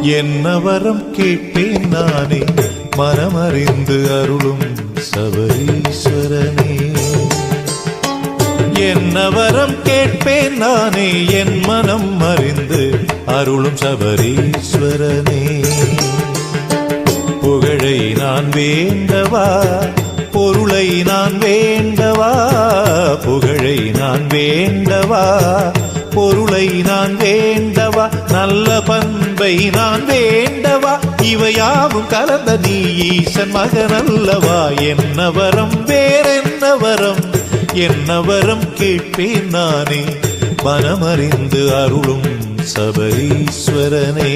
என்ன வரம் கேட்பேன் நானே மனமறிந்து அருளும் சபரீஸ்வரனே. என்ன வரம் கேட்பேன் நானே என் மனம் அறிந்து அருளும் சபரீஸ்வரனே. புகழை நான் வேண்டவா பொருளை நான் வேண்டவா, புகழை நான் வேண்டவா பொருளை நான் வேண்டவா, நல்ல பண்பை நான் வேண்டவா, இவையாவும் கலந்த நீ ஈசன் மகனல்லவா. என்ன வரம் வேறென்ன வரம், என்ன வரம் கேட்பேன் நானே மனமறிந்து அருளும் சபரீஸ்வரனே.